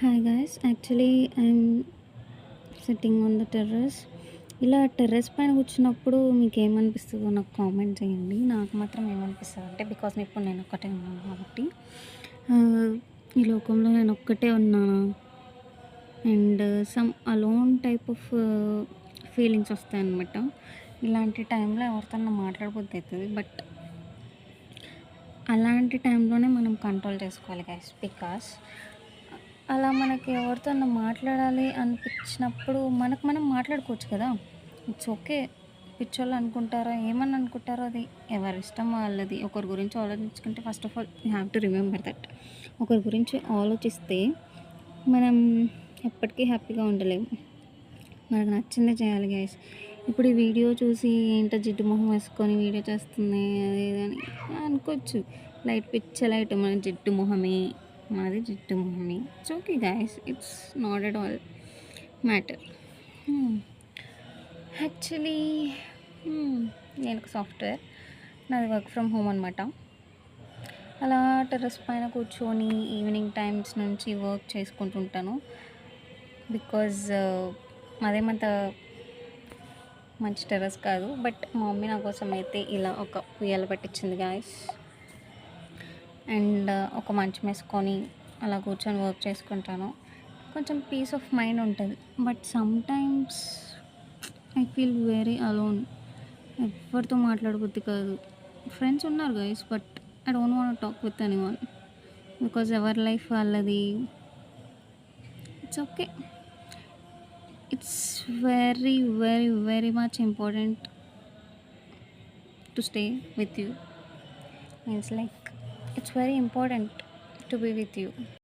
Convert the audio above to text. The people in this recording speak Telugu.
Hi guys, actually I'm sitting on the terrace. ఇలా టెర్రస్ పైన కూర్చున్నప్పుడు మీకు ఏమనిపిస్తుందో నాకు కామెంట్ చేయండి. నాకు మాత్రం ఏమనిపిస్తుంది అంటే, బికాస్ ఇప్పుడు నేను ఒక్కటే ఉన్నాను కాబట్టి, ఈ లోకంలో నేను ఒక్కటే ఉన్నాను and some alone type of feelings వస్తాయి అన్నమాట. ఇలాంటి టైంలో ఎవరితో మాట్లాడబుద్ధి అవుతుంది, బట్ అలాంటి టైంలోనే మనం కంట్రోల్ చేసుకోవాలి గైస్. బికాస్ అలా మనకి ఎవరితో మాట్లాడాలి అనిపించినప్పుడు మనకు మనం మాట్లాడుకోవచ్చు కదా. It's okay. పిచ్చోళ్ళు అనుకుంటారో ఏమని అనుకుంటారో అది ఎవరి ఇష్టం వాళ్ళది. ఒకరి గురించి ఆలోచించుకుంటే first of all you have to remember that ఒకరి గురించి ఆలోచిస్తే మనం ఎప్పటికీ హ్యాపీగా ఉండలేము. మనకు నచ్చిందే చేయాలి గైస్. ఇప్పుడు ఈ వీడియో చూసి ఏంటో జిడ్డు మొహం వేసుకొని వీడియో చేస్తుంది అది ఇది అని అనుకోవచ్చు. లైట్ పిచ్చ లైట్ మన జిడ్డు మొహమే, మాది జిడ్డు మొహమే. It's okay guys, it's not at all matter. Actually నేను ఒక సాఫ్ట్వేర్, నాది వర్క్ ఫ్రమ్ హోమ్ అనమాట. అలా టెర్రస్ పైన కూర్చొని ఈవినింగ్ టైమ్స్ నుంచి వర్క్ చేసుకుంటుంటాను. బికాజ్ అదేమంత మంచి టెర్రస్ కాదు, బట్ మా మమ్మీ నా కోసం అయితే ఇలా ఒక ఉయ్యాల పట్టించింది గాయస్. అండ్ ఒక మంచం వేసుకొని అలా కూర్చొని వర్క్ చేసుకుంటాను. కొంచెం పీస్ ఆఫ్ మైండ్ ఉంటుంది. But sometimes I feel very alone. ఎవరితో మాట్లాడబుద్ధి కాదు. ఫ్రెండ్స్ ఉన్నారు guys, but I don't want talk with anyone because ఎవరి లైఫ్ వాళ్ళది. It's okay. It's very, very, very much important to stay with you. It's like it's very important to be with you.